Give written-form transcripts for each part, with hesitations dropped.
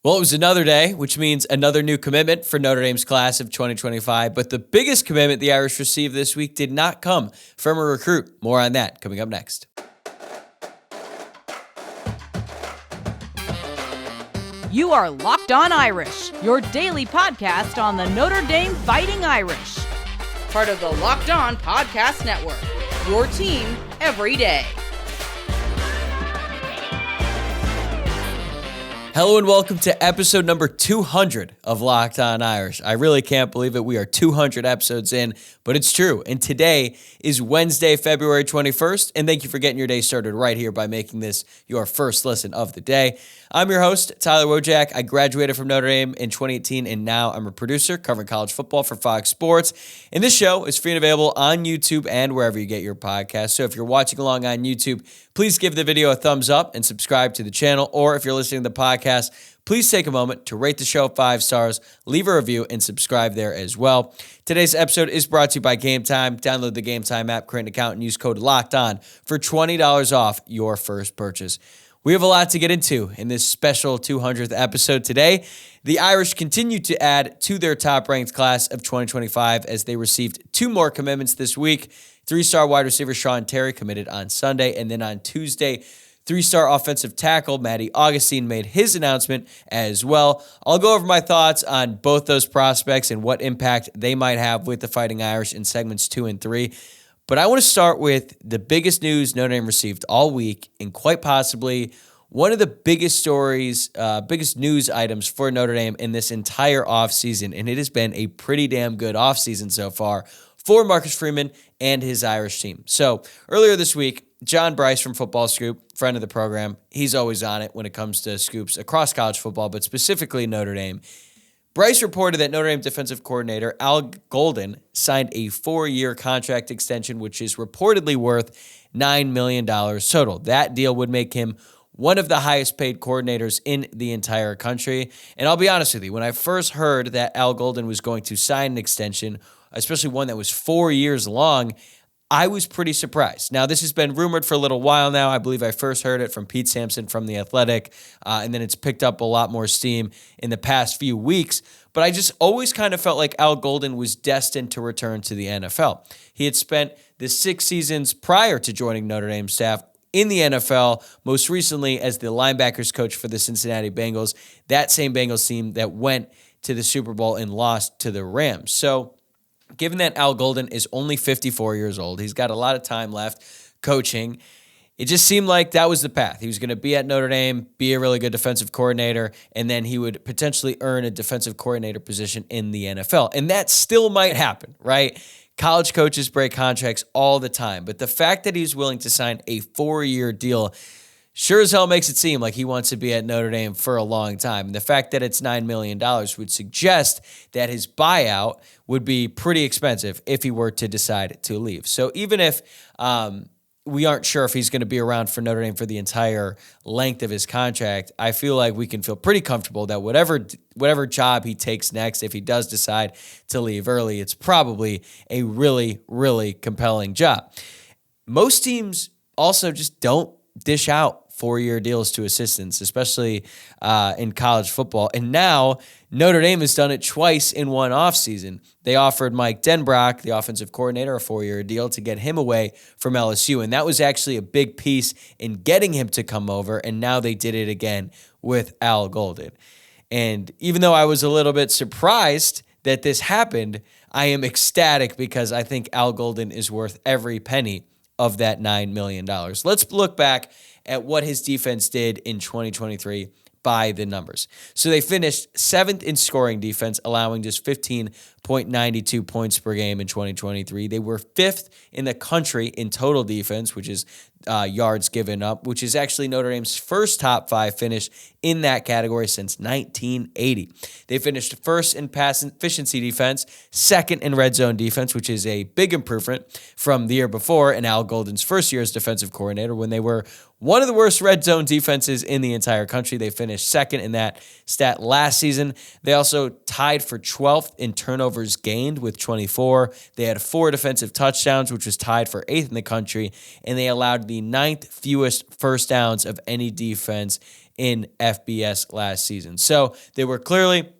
Well, it was another day, which means another new commitment for Notre Dame's class of 2025. But the biggest commitment the Irish received this week did not come from a recruit. More on that coming up next. You are Locked On Irish, your daily podcast on the Notre Dame Fighting Irish. Part of the Locked On Podcast Network, your team every day. Hello and welcome to episode number 200 of Locked On Irish. I really can't believe it. We are 200 episodes in, but it's true. And today is Wednesday, February 21st. And thank you for getting your day started right here by making this your first listen of the day. I'm your host, Tyler Wojciak. I graduated from Notre Dame in 2018, and now I'm a producer covering college football for Fox Sports. And this show is free and available on YouTube and wherever you get your podcasts. So if you're watching along on YouTube, please give the video a thumbs up and subscribe to the channel. Or if you're listening to the podcast, please take a moment to rate the show 5 stars, leave a review, and subscribe there as well. Today's episode is brought to you by Gametime. Download the Gametime app, create an account, and use code LOCKEDON for $20 off your first purchase. We have a lot to get into in this special 200th episode today. The Irish continue to add to their top-ranked class of 2025 as they received 2 more commitments this week. 3-star wide receiver Shaun Terry committed on Sunday, and then on Tuesday, 3-star offensive tackle Matty Augustine made his announcement as well. I'll go over my thoughts on both those prospects and what impact they might have with the Fighting Irish in segments 2 and 3. But I want to start with the biggest news Notre Dame received all week, and quite possibly one of the biggest stories, biggest news items for Notre Dame in this entire offseason. And it has been a pretty damn good offseason so far for Marcus Freeman and his Irish team. So earlier this week, John Bryce from Football Scoop, friend of the program, he's always on it when it comes to scoops across college football, but specifically Notre Dame. Bryce reported that Notre Dame defensive coordinator Al Golden signed a 4-year contract extension, which is reportedly worth $9 million total. That deal would make him one of the highest paid coordinators in the entire country. And I'll be honest with you, when I first heard that Al Golden was going to sign an extension, especially one that was 4 years long, I was pretty surprised. Now, this has been rumored for a little while now. I believe I first heard it from Pete Sampson from The Athletic, and then it's picked up a lot more steam in the past few weeks. But I just always kind of felt like Al Golden was destined to return to the NFL. He had spent the 6 seasons prior to joining Notre Dame staff in the NFL, most recently as the linebackers coach for the Cincinnati Bengals, that same Bengals team that went to the Super Bowl and lost to the Rams. So given that Al Golden is only 54 years old, he's got a lot of time left coaching. It just seemed like that was the path. He was going to be at Notre Dame, be a really good defensive coordinator, and then he would potentially earn a defensive coordinator position in the NFL. And that still might happen, right? College coaches break contracts all the time. But the fact that he's willing to sign a 4-year deal sure as hell makes it seem like he wants to be at Notre Dame for a long time. And the fact that it's $9 million would suggest that his buyout would be pretty expensive if he were to decide to leave. So even if we aren't sure if he's going to be around for Notre Dame for the entire length of his contract, I feel like we can feel pretty comfortable that whatever job he takes next, if he does decide to leave early, it's probably a really, really compelling job. Most teams also just don't dish out 4-year deals to assistants, especially in college football. And now Notre Dame has done it twice in one offseason. They offered Mike Denbrock, the offensive coordinator, a 4-year deal to get him away from LSU. And that was actually a big piece in getting him to come over. And now they did it again with Al Golden. And even though I was a little bit surprised that this happened, I am ecstatic because I think Al Golden is worth every penny of that $9 million. Let's look back at what his defense did in 2023 by the numbers. So they finished 7th in scoring defense, allowing just 15.92 points per game in 2023. They were 5th in the country in total defense, which is yards given up, which is actually Notre Dame's first top 5 finish in that category since 1980. They finished 1st in pass efficiency defense, 2nd in red zone defense, which is a big improvement from the year before and Al Golden's first year as defensive coordinator when they were one of the worst red zone defenses in the entire country. They finished 2nd in that stat last season. They also tied for 12th in turnovers gained with 24. They had 4 defensive touchdowns, which was tied for 8th in the country, and they allowed the 9th fewest first downs of any defense in FBS last season. So they were clearly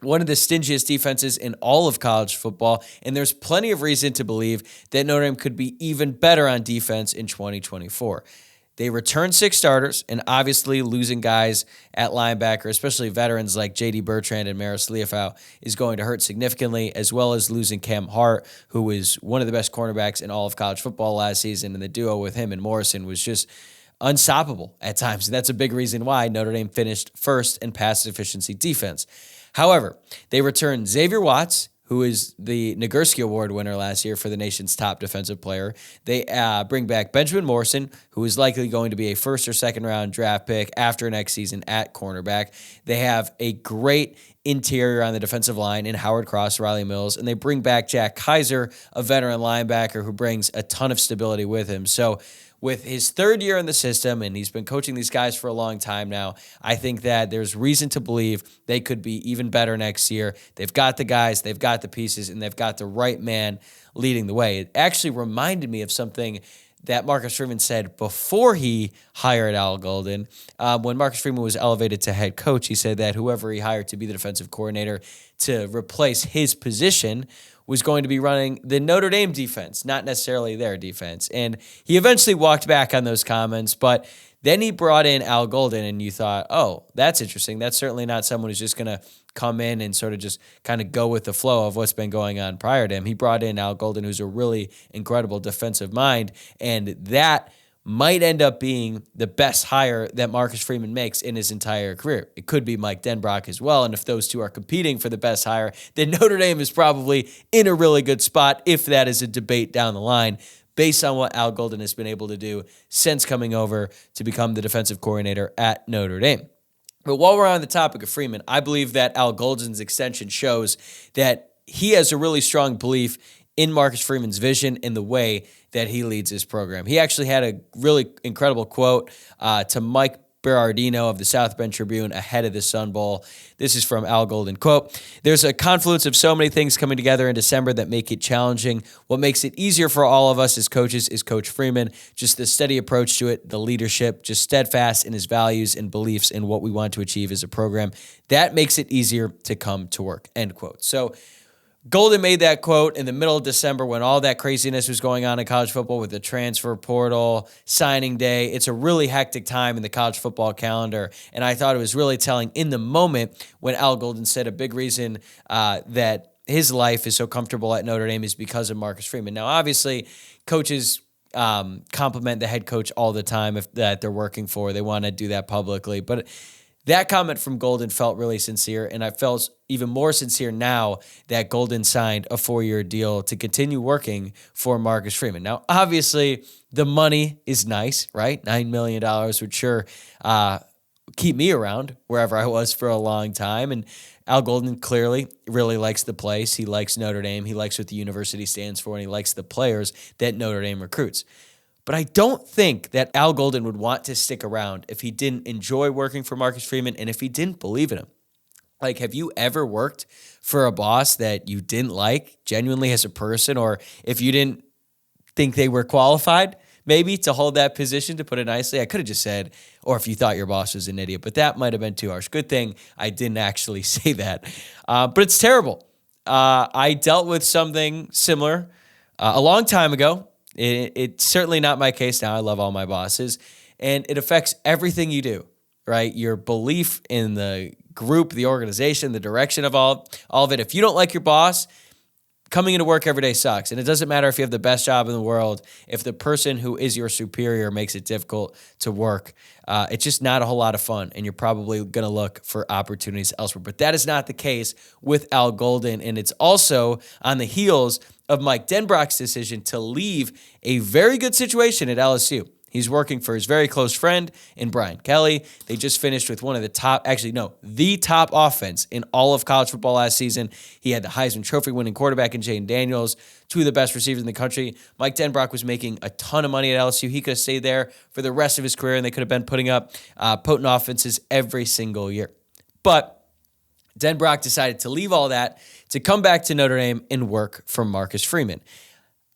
one of the stingiest defenses in all of college football, and there's plenty of reason to believe that Notre Dame could be even better on defense in 2024. They returned 6 starters, and obviously losing guys at linebacker, especially veterans like J.D. Bertrand and Maris Liufau, is going to hurt significantly, as well as losing Cam Hart, who was one of the best cornerbacks in all of college football last season, and the duo with him and Morrison was just unstoppable at times, and that's a big reason why Notre Dame finished first in pass efficiency defense. However, they returned Xavier Watts, who is the Nagurski Award winner last year for the nation's top defensive player. They bring back Benjamin Morrison, who is likely going to be a first or second round draft pick after next season at cornerback. They have a great interior on the defensive line in Howard Cross, Riley Mills, and they bring back Jack Kaiser, a veteran linebacker who brings a ton of stability with him. So with his third year in the system, and he's been coaching these guys for a long time now, I think that there's reason to believe they could be even better next year. They've got the guys, they've got the pieces, and they've got the right man leading the way. It actually reminded me of something that Marcus Freeman said before he hired Al Golden. When Marcus Freeman was elevated to head coach, he said that whoever he hired to be the defensive coordinator to replace his position was going to be running the Notre Dame defense, not necessarily their defense. And he eventually walked back on those comments, but then he brought in Al Golden, and you thought, oh, that's interesting. That's certainly not someone who's just going to come in and sort of just kind of go with the flow of what's been going on prior to him. He brought in Al Golden, who's a really incredible defensive mind, and that might end up being the best hire that Marcus Freeman makes in his entire career. It could be Mike Denbrock as well, and if those two are competing for the best hire, then Notre Dame is probably in a really good spot if that is a debate down the line based on what Al Golden has been able to do since coming over to become the defensive coordinator at Notre Dame. But while we're on the topic of Freeman, I believe that Al Golden's extension shows that he has a really strong belief in Marcus Freeman's vision and the way that he leads his program. He actually had a really incredible quote to Mike Berardino of the South Bend Tribune ahead of the Sun Bowl. This is from Al Golden, quote, "There's a confluence of so many things coming together in December that make it challenging. What makes it easier for all of us as coaches is Coach Freeman, just the steady approach to it, the leadership, just steadfast in his values and beliefs in what we want to achieve as a program. That makes it easier to come to work," end quote. So Golden made that quote in the middle of December when all that craziness was going on in college football with the transfer portal, signing day. It's a really hectic time in the college football calendar, and I thought it was really telling in the moment when Al Golden said a big reason that his life is so comfortable at Notre Dame is because of Marcus Freeman. Now, obviously, coaches compliment the head coach all the time if that they're working for. They want to do that publicly, but that comment from Golden felt really sincere, and I felt even more sincere now that Golden signed a 4-year deal to continue working for Marcus Freeman. Now, obviously, the money is nice, right? $9 million would sure keep me around wherever I was for a long time, and Al Golden clearly really likes the place. He likes Notre Dame. He likes what the university stands for, and he likes the players that Notre Dame recruits. But I don't think that Al Golden would want to stick around if he didn't enjoy working for Marcus Freeman and if he didn't believe in him. Like, have you ever worked for a boss that you didn't like genuinely as a person, or if you didn't think they were qualified maybe to hold that position, to put it nicely? I could have just said, or if you thought your boss was an idiot, but that might have been too harsh. Good thing I didn't actually say that. But it's terrible. I dealt with something similar a long time ago. It's certainly not my case now. I love all my bosses, and it affects everything you do, right? Your belief in the group, the organization, the direction of all of it. If you don't like your boss, coming into work every day sucks. And it doesn't matter if you have the best job in the world. If the person who is your superior makes it difficult to work, it's just not a whole lot of fun, and you're probably going to look for opportunities elsewhere. But that is not the case with Al Golden, and it's also on the heels of Mike Denbrock's decision to leave a very good situation at LSU. He's working for his very close friend in Brian Kelly. They just finished with one of the top, the top offense in all of college football last season. He had the Heisman Trophy winning quarterback in Jaden Daniels, two of the best receivers in the country. Mike Denbrock was making a ton of money at LSU. He could have stayed there for the rest of his career, and they could have been putting up potent offenses every single year. But Denbrock decided to leave all that to come back to Notre Dame and work for Marcus Freeman.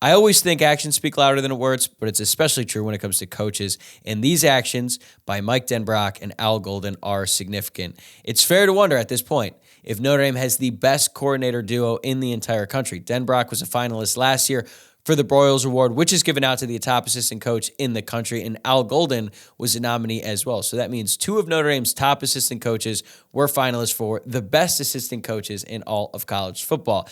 I always think actions speak louder than words, but it's especially true when it comes to coaches. And these actions by Mike Denbrock and Al Golden are significant. It's fair to wonder at this point if Notre Dame has the best coordinator duo in the entire country. Denbrock was a finalist last year for the Broyles Award, which is given out to the top assistant coach in the country, and Al Golden was a nominee as well. So that means two of Notre Dame's top assistant coaches were finalists for the best assistant coaches in all of college football.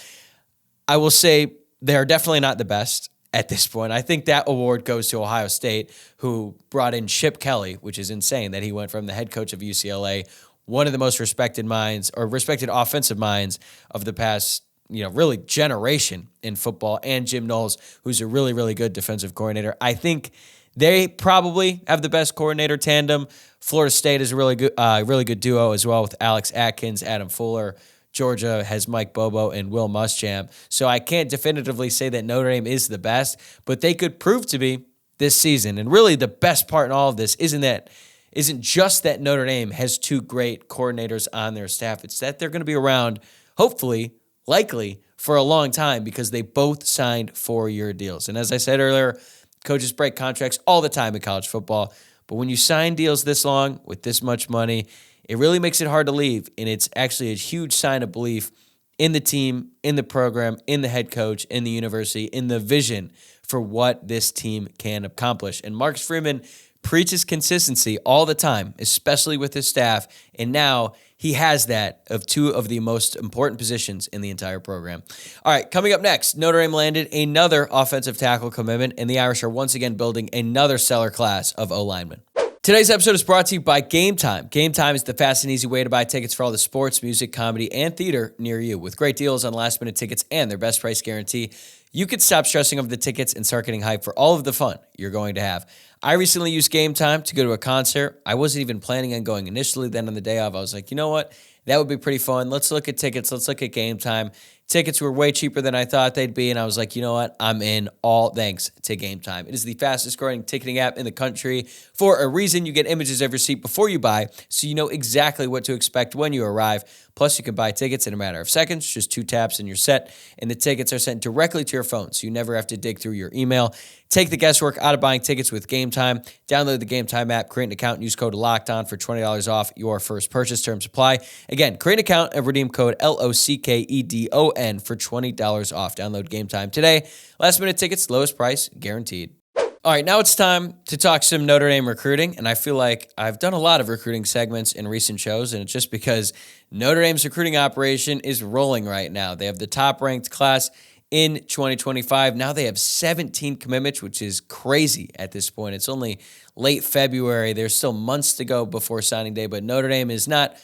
I will say they are definitely not the best at this point. I think that award goes to Ohio State, who brought in Chip Kelly, which is insane that he went from the head coach of UCLA, one of the most respected minds or respected offensive minds of the past, really generation in football, and Jim Knowles, who's a really, really good defensive coordinator. I think they probably have the best coordinator tandem. Florida State is a really good duo as well with Alex Atkins, Adam Fuller. Georgia has Mike Bobo and Will Muschamp. So I can't definitively say that Notre Dame is the best, but they could prove to be this season. And really the best part in all of this isn't just that Notre Dame has two great coordinators on their staff. It's that they're going to be around, hopefully, likely, for a long time because they both signed 4-year deals. And as I said earlier, coaches break contracts all the time in college football. But when you sign deals this long with this much money, it really makes it hard to leave, and it's actually a huge sign of belief in the team, in the program, in the head coach, in the university, in the vision for what this team can accomplish. And Marcus Freeman preaches consistency all the time, especially with his staff, and now he has that of two of the most important positions in the entire program. All right, coming up next, Notre Dame landed another offensive tackle commitment, and the Irish are once again building another stellar class of O-linemen. Today's episode is brought to you by Gametime. Gametime is the fast and easy way to buy tickets for all the sports, music, comedy, and theater near you. With great deals on last-minute tickets and their best price guarantee, you could stop stressing over the tickets and start getting hyped for all of the fun you're going to have. I recently used Gametime to go to a concert. I wasn't even planning on going initially. Then on the day of, I was like, you know what? That would be pretty fun. Let's look at tickets. Let's look at Gametime. Tickets were way cheaper than I thought they'd be, and I was like, you know what? I'm in, all thanks to Gametime. It is the fastest-growing ticketing app in the country. For a reason, you get images of your seat before you buy, so you know exactly what to expect when you arrive. Plus, you can buy tickets in a matter of seconds, just 2 taps and you're set, and the tickets are sent directly to your phone, so you never have to dig through your email. Take the guesswork out of buying tickets with Gametime. Download the Gametime app, create an account, and use code LOCKEDON for $20 off your first purchase. Terms apply. Again, create an account and redeem code LOCKEDON for $20 off. Download Gametime today. Last minute tickets, lowest price, guaranteed. All right, now it's time to talk some Notre Dame recruiting, and I feel like I've done a lot of recruiting segments in recent shows, and it's just because Notre Dame's recruiting operation is rolling right now. They have the top-ranked class in 2025. Now they have 17 commitments, which is crazy at this point. It's only late February. There's still months to go before signing day, but Notre Dame is not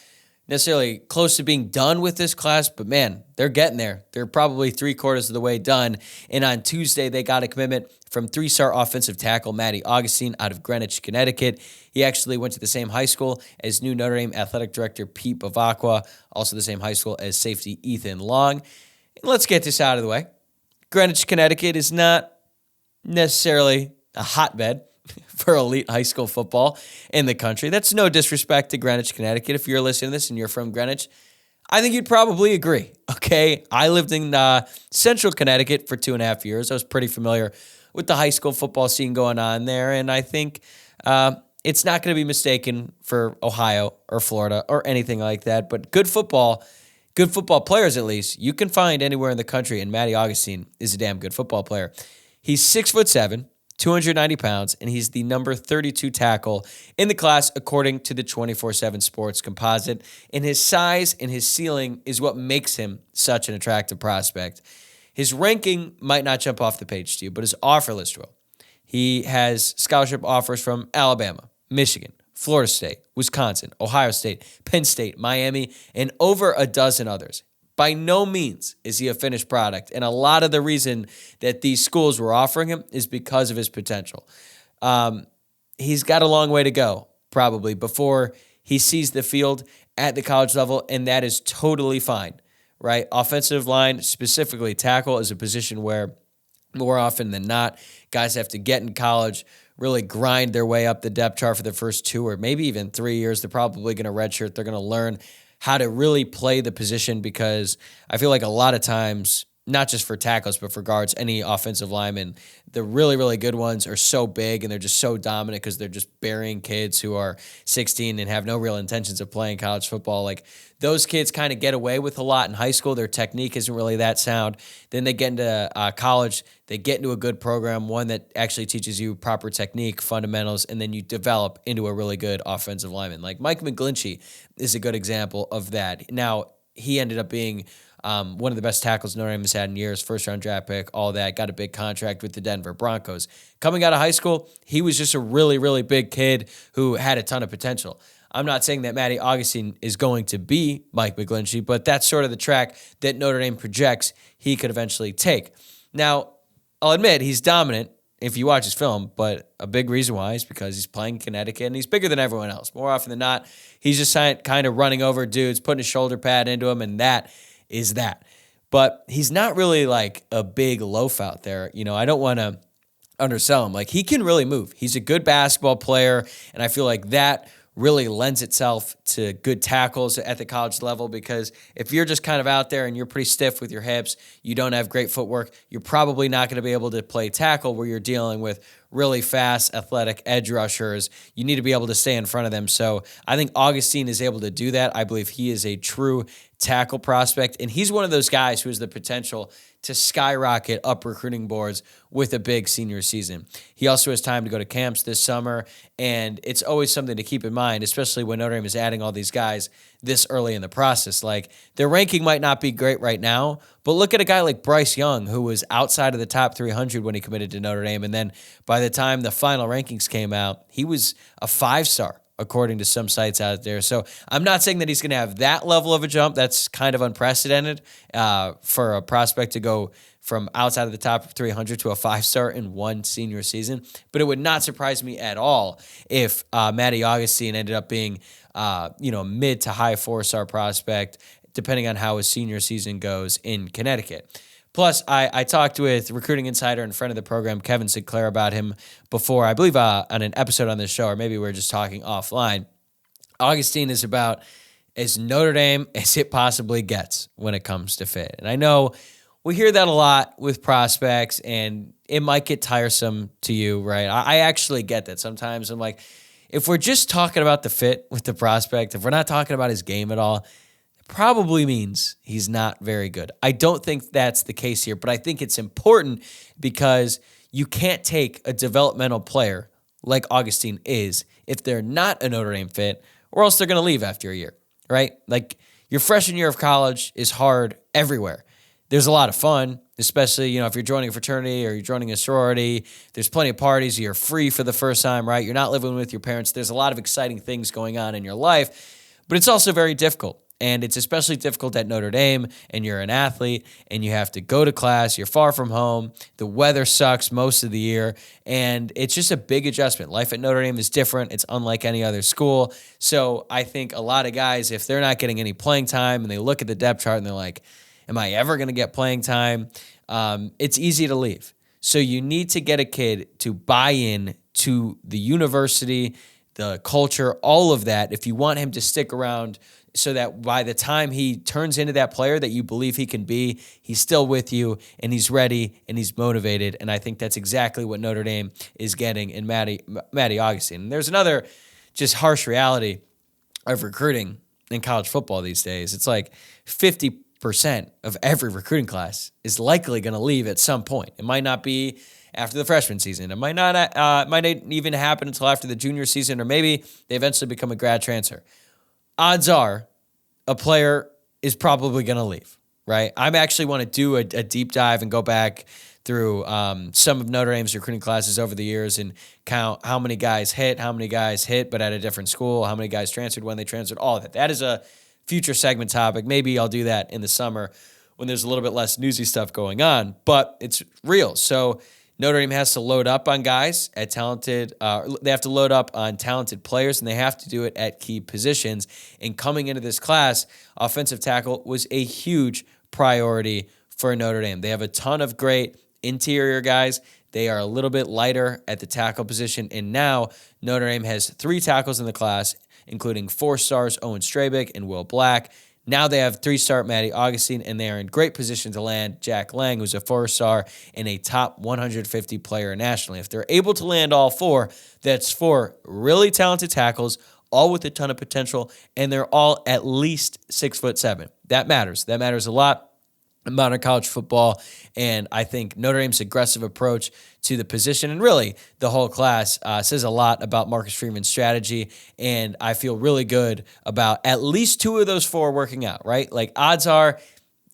necessarily close to being done with this class, but man, they're getting there. They're probably 3/4 of the way done. And on Tuesday, they got a commitment from 3-star offensive tackle Matty Augustine out of Greenwich, Connecticut. He actually went to the same high school as new Notre Dame athletic director Pete Bavacqua, also the same high school as safety Ethan Long. And let's get this out of the way. Greenwich, Connecticut is not necessarily a hotbed for elite high school football in the country. That's no disrespect to Greenwich, Connecticut. If you're listening to this and you're from Greenwich, I think you'd probably agree, okay? I lived in central Connecticut for 2.5 years. I was pretty familiar with the high school football scene going on there, and I think it's not going to be mistaken for Ohio or Florida or anything like that, but good football players at least, you can find anywhere in the country, and Matty Augustine is a damn good football player. He's 6'7", 290 pounds, and he's the number 32 tackle in the class according to the 24/7 Sports composite. And his size and his ceiling is what makes him such an attractive prospect. His ranking might not jump off the page to you, but his offer list will. He has scholarship offers from Alabama, Michigan, Florida State, Wisconsin, Ohio State, Penn State, Miami, and over a dozen others. By no means is he a finished product, and a lot of the reason that these schools were offering him is because of his potential. He's got a long way to go, probably, before he sees the field at the college level, and that is totally fine, right? Offensive line, specifically tackle, is a position where more often than not, guys have to get in college, really grind their way up the depth chart for the first 2 or maybe even 3 years. They're probably going to redshirt. They're going to learn how to really play the position, because I feel like a lot of times not just for tackles, but for guards, any offensive linemen. The really, really good ones are so big and they're just so dominant because they're just burying kids who are 16 and have no real intentions of playing college football. Like, those kids kind of get away with a lot in high school. Their technique isn't really that sound. Then they get into college. They get into a good program, one that actually teaches you proper technique, fundamentals, and then you develop into a really good offensive lineman. Like Mike McGlinchey is a good example of that. Now, he ended up being one of the best tackles Notre Dame has had in years, first-round draft pick, all that, got a big contract with the Denver Broncos. Coming out of high school, he was just a really, really big kid who had a ton of potential. I'm not saying that Matty Augustine is going to be Mike McGlinchey, but that's sort of the track that Notre Dame projects he could eventually take. Now, I'll admit he's dominant if you watch his film, but a big reason why is because he's playing in Connecticut and he's bigger than everyone else. More often than not, he's just kind of running over dudes, putting a shoulder pad into him, and that is that. But he's not really like a big loaf out there. You know, I don't want to undersell him. Like, he can really move. He's a good basketball player, and I feel like that really lends itself to good tackles at the college level, because if you're just kind of out there and you're pretty stiff with your hips, you don't have great footwork, you're probably not going to be able to play tackle where you're dealing with really fast, athletic edge rushers. You need to be able to stay in front of them. So I think Augustine is able to do that. I believe he is a true tackle prospect, and he's one of those guys who has the potential to skyrocket up recruiting boards with a big senior season. He also has time to go to camps this summer, and it's always something to keep in mind, especially when Notre Dame is adding all these guys this early in the process. Like, their ranking might not be great right now, but look at a guy like Bryce Young, who was outside of the top 300 when he committed to Notre Dame, and then by the time the final rankings came out, he was a 5-star. According to some sites out there. So I'm not saying that he's going to have that level of a jump. That's kind of unprecedented for a prospect to go from outside of the top 300 to a 5-star in one senior season. But it would not surprise me at all if Matty Augustine ended up being mid to high 4-star prospect, depending on how his senior season goes in Connecticut. Plus, I talked with recruiting insider and friend of the program, Kevin Sinclair, about him before, I believe on an episode on this show, or maybe we were just talking offline. Augustine is about as Notre Dame as it possibly gets when it comes to fit. And I know we hear that a lot with prospects, and it might get tiresome to you, right? I actually get that. Sometimes I'm like, if we're just talking about the fit with the prospect, if we're not talking about his game at all, probably means he's not very good. I don't think that's the case here, but I think it's important because you can't take a developmental player like Augustine is if they're not a Notre Dame fit, or else they're going to leave after a year, right? Like, your freshman year of college is hard everywhere. There's a lot of fun, especially, if you're joining a fraternity or you're joining a sorority. There's plenty of parties. You're free for the first time, right? You're not living with your parents. There's a lot of exciting things going on in your life, but it's also very difficult. And it's especially difficult at Notre Dame, and you're an athlete, and you have to go to class. You're far from home. The weather sucks most of the year, and it's just a big adjustment. Life at Notre Dame is different. It's unlike any other school. So I think a lot of guys, if they're not getting any playing time and they look at the depth chart and they're like, am I ever going to get playing time? It's easy to leave. So you need to get a kid to buy in to the university, the culture, all of that, if you want him to stick around, so that by the time he turns into that player that you believe he can be, he's still with you, and he's ready, and he's motivated. And I think that's exactly what Notre Dame is getting in Matty Augustine. And there's another just harsh reality of recruiting in college football these days. It's like 50% of every recruiting class is likely going to leave at some point. It might not be after the freshman season. It might not even happen until after the junior season, or maybe they eventually become a grad transfer. Odds are a player is probably going to leave, right? I actually want to do a deep dive and go back through some of Notre Dame's recruiting classes over the years and count how many guys hit, but at a different school, how many guys transferred, when they transferred, all of that. That is a future segment topic. Maybe I'll do that in the summer when there's a little bit less newsy stuff going on, but it's real. So Notre Dame has to load up on guys at talented. They have to load up on talented players, and they have to do it at key positions. And coming into this class, offensive tackle was a huge priority for Notre Dame. They have a ton of great interior guys. They are a little bit lighter at the tackle position, and now Notre Dame has 3 tackles in the class, including 4 stars Owen Strabik and Will Black. Now they have 3-star Matty Augustine, and they are in great position to land Jack Lang, who's a 4-star and a top 150 player nationally. If they're able to land all 4, that's 4 really talented tackles, all with a ton of potential, and they're all at least 6'7". That matters. That matters a lot in modern college football, and I think Notre Dame's aggressive approach to the position and really the whole class says a lot about Marcus Freeman's strategy, and I feel really good about at least 2 of those 4 working out, right? Like, odds are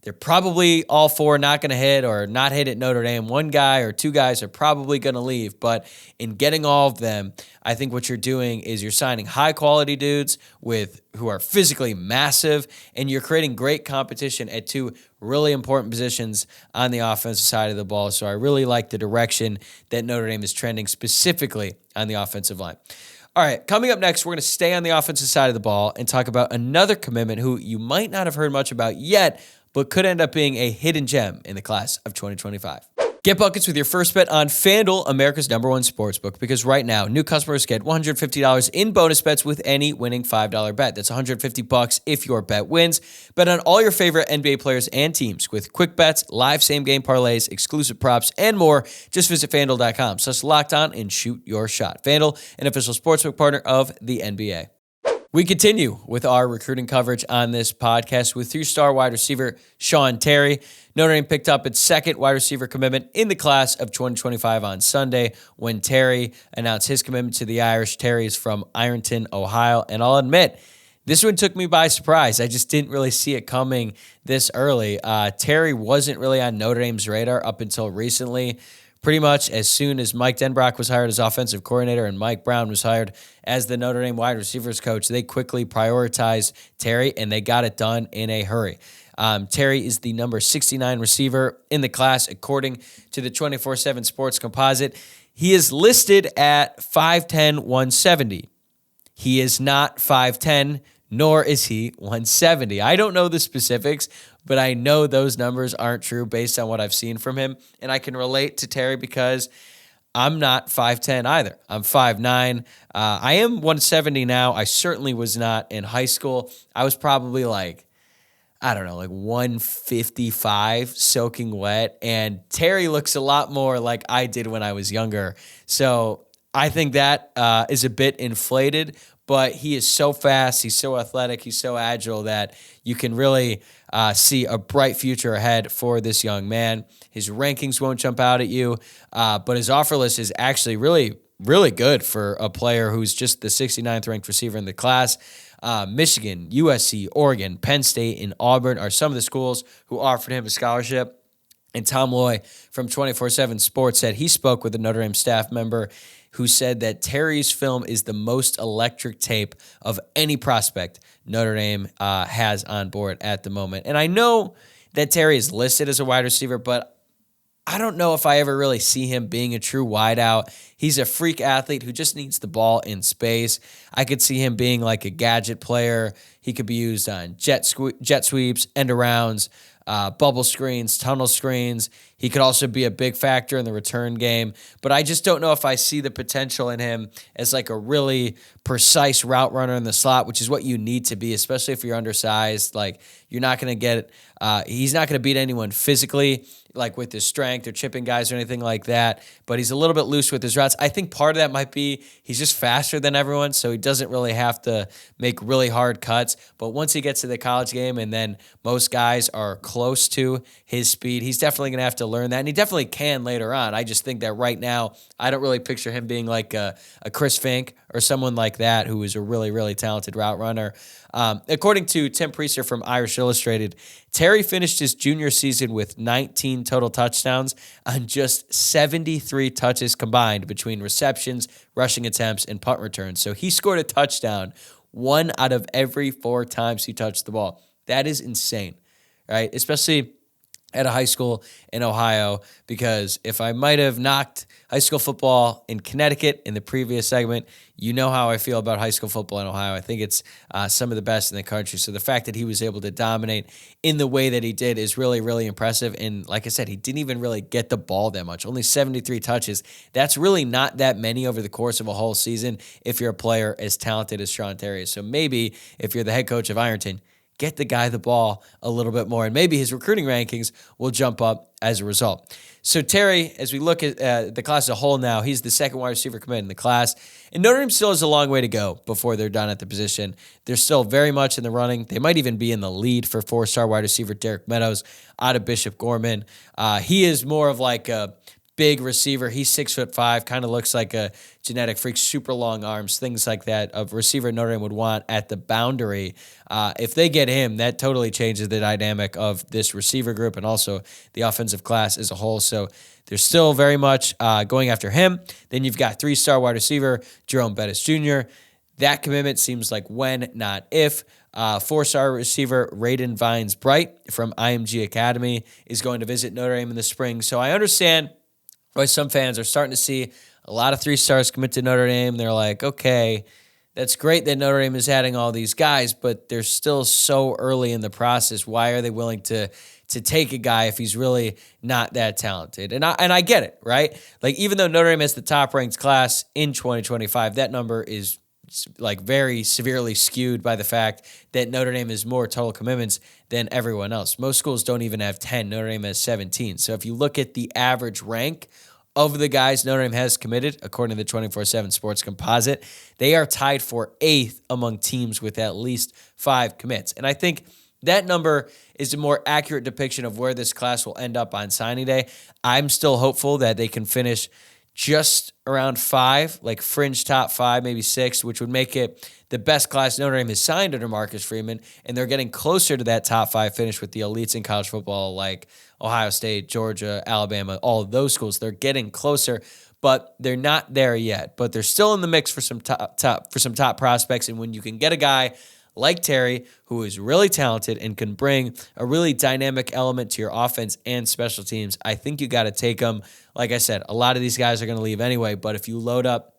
they're probably all 4 not going to hit or not hit at Notre Dame. 1 guy or 2 guys are probably going to leave. But in getting all of them, I think what you're doing is you're signing high-quality dudes who are physically massive, and you're creating great competition at 2 really important positions on the offensive side of the ball. So I really like the direction that Notre Dame is trending, specifically on the offensive line. All right, coming up next, we're going to stay on the offensive side of the ball and talk about another commitment who you might not have heard much about yet, but could end up being a hidden gem in the class of 2025. Get buckets with your first bet on FanDuel, America's #1 sportsbook, because right now, new customers get $150 in bonus bets with any winning $5 bet. That's $150 if your bet wins. Bet on all your favorite NBA players and teams with quick bets, live same-game parlays, exclusive props, and more. Just visit FanDuel.com/lockedon and shoot your shot. FanDuel, an official sportsbook partner of the NBA. We continue with our recruiting coverage on this podcast with 3-star wide receiver Shaun Terry. Notre Dame picked up its second wide receiver commitment in the class of 2025 on Sunday when Terry announced his commitment to the Irish. Terry is from Ironton, Ohio, and I'll admit, this one took me by surprise. I just didn't really see it coming this early. Terry wasn't really on Notre Dame's radar up until recently. Pretty much as soon as Mike Denbrock was hired as offensive coordinator and Mike Brown was hired as the Notre Dame wide receivers coach, they quickly prioritized Terry, and they got it done in a hurry. Terry is the number 69 receiver in the class, according to the 24/7 Sports Composite. He is listed at 5'10", 170. He is not 5'10", nor is he 170. I don't know the specifics, but I know those numbers aren't true based on what I've seen from him. And I can relate to Terry because I'm not 5'10 either. I'm 5'9". I am 170 now. I certainly was not in high school. I was probably like 155 soaking wet. And Terry looks a lot more like I did when I was younger. So I think that is a bit inflated, but he is so fast, he's so athletic, he's so agile that you can really see a bright future ahead for this young man. His rankings won't jump out at you, but his offer list is actually really, really good for a player who's just the 69th ranked receiver in the class. Michigan, USC, Oregon, Penn State, and Auburn are some of the schools who offered him a scholarship. And Tom Loy from 24/7 Sports said he spoke with a Notre Dame staff member who said that Terry's film is the most electric tape of any prospect Notre Dame has on board at the moment. And I know that Terry is listed as a wide receiver, but I don't know if I ever really see him being a true wideout. He's a freak athlete who just needs the ball in space. I could see him being like a gadget player. He could be used on jet sweeps, end arounds, bubble screens, tunnel screens. He could also be a big factor in the return game, but I just don't know if I see the potential in him as like a really precise route runner in the slot, which is what you need to be, especially if you're undersized. Like, you're not going to get, he's not going to beat anyone physically, like with his strength or chipping guys or anything like that, but he's a little bit loose with his routes. I think part of that might be he's just faster than everyone, so he doesn't really have to make really hard cuts, but once he gets to the college game and then most guys are close to his speed, he's definitely going to have to learn that, and he definitely can later on. I just think that right now, I don't really picture him being like a Chris Fink or someone like that who is a really, really talented route runner. According to Tim Priester from Irish Illustrated, Terry finished his junior season with 19 total touchdowns on just 73 touches combined between receptions, rushing attempts, and punt returns. So he scored a touchdown 1 out of every 4 times he touched the ball. That is insane, right? Especially at a high school in Ohio, because if I might have knocked high school football in Connecticut in the previous segment, you know how I feel about high school football in Ohio. I think it's some of the best in the country. So the fact that he was able to dominate in the way that he did is really, really impressive. And like I said, he didn't even really get the ball that much. Only 73 touches. That's really not that many over the course of a whole season if you're a player as talented as Shaun Terry is. So maybe if you're the head coach of Ironton, get the guy the ball a little bit more, and maybe his recruiting rankings will jump up as a result. So Terry, as we look at the class as a whole now, he's the second wide receiver commit in the class, and Notre Dame still has a long way to go before they're done at the position. They're still very much in the running. They might even be in the lead for 4-star wide receiver Derek Meadows out of Bishop Gorman. He is more of like a big receiver. He's 6'5", kind of looks like a genetic freak, super long arms, things like that, of receiver Notre Dame would want at the boundary. If they get him, that totally changes the dynamic of this receiver group and also the offensive class as a whole. So they're still very much going after him. Then you've got 3-star wide receiver Jerome Bettis Jr. That commitment seems like when, not if. 4-star receiver Raiden Vines Bright from IMG Academy is going to visit Notre Dame in the spring. So I understand why some fans are starting to see a lot of 3-stars commit to Notre Dame. They're like, okay, that's great that Notre Dame is adding all these guys, but they're still so early in the process. Why are they willing to take a guy if he's really not that talented? And I get it, right? Like, even though Notre Dame has the top-ranked class in 2025, that number is like very severely skewed by the fact that Notre Dame has more total commitments than everyone else. Most schools don't even have 10. Notre Dame has 17. So if you look at the average rank of the guys Notre Dame has committed, according to the 24/7 Sports Composite, they are tied for 8th among teams with at least 5 commits. And I think that number is a more accurate depiction of where this class will end up on signing day. I'm still hopeful that they can finish just around 5, like fringe top 5, maybe 6, which would make it the best class Notre Dame has signed under Marcus Freeman, and they're getting closer to that top 5 finish with the elites in college football like Ohio State, Georgia, Alabama, all of those schools. They're getting closer, but they're not there yet. But they're still in the mix for some top prospects, and when you can get a guy like Terry, who is really talented and can bring a really dynamic element to your offense and special teams, I think you got to take him. Like I said, a lot of these guys are going to leave anyway, but if you load up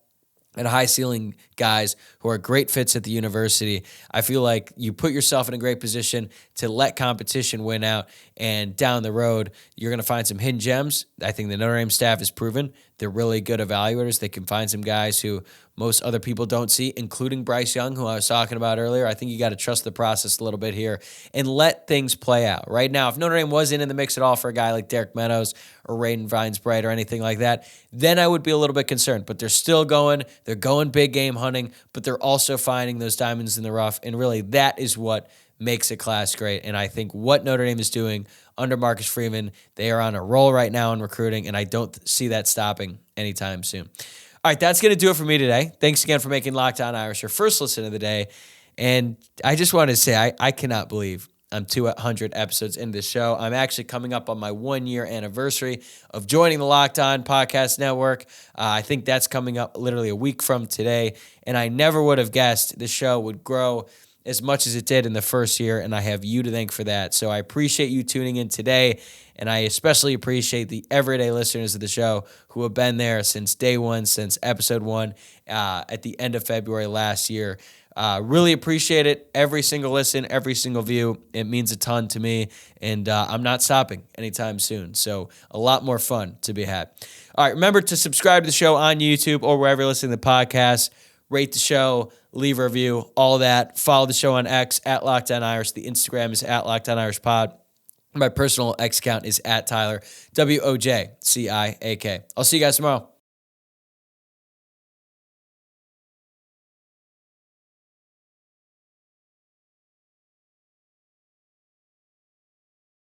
and high ceiling guys who are great fits at the university, I feel like you put yourself in a great position to let competition win out, and down the road, you're going to find some hidden gems. I think the Notre Dame staff has proven they're really good evaluators. They can find some guys who most other people don't see, including Bryce Young, who I was talking about earlier. I think you got to trust the process a little bit here and let things play out. Right now, if Notre Dame wasn't in the mix at all for a guy like Derek Meadows or Raiden Vines Bright or anything like that, then I would be a little bit concerned. But they're still going. They're going big game hunting, but they're also finding those diamonds in the rough. And really, that is what makes a class great. And I think what Notre Dame is doing under Marcus Freeman, they are on a roll right now in recruiting, and I don't see that stopping anytime soon. All right, that's going to do it for me today. Thanks again for making Locked On Irish your first listen of the day. And I just wanted to say, I cannot believe I'm 200 episodes into this show. I'm actually coming up on my 1-year anniversary of joining the Locked On Podcast Network. I think that's coming up literally a week from today. And I never would have guessed the show would grow as much as it did in the first year, and I have you to thank for that. So I appreciate you tuning in today, and I especially appreciate the everyday listeners of the show who have been there since day one, since episode 1 at the end of February last year. Really appreciate it. Every single listen, every single view. It means a ton to me, and I'm not stopping anytime soon. So a lot more fun to be had. All right, remember to subscribe to the show on YouTube or wherever you're listening to the podcast. Rate the show, leave a review, all that. Follow the show on X at Locked On Irish. The Instagram is at Locked On Irish Pod. My personal X account is at Tyler, WOJCIAK. I'll see you guys tomorrow.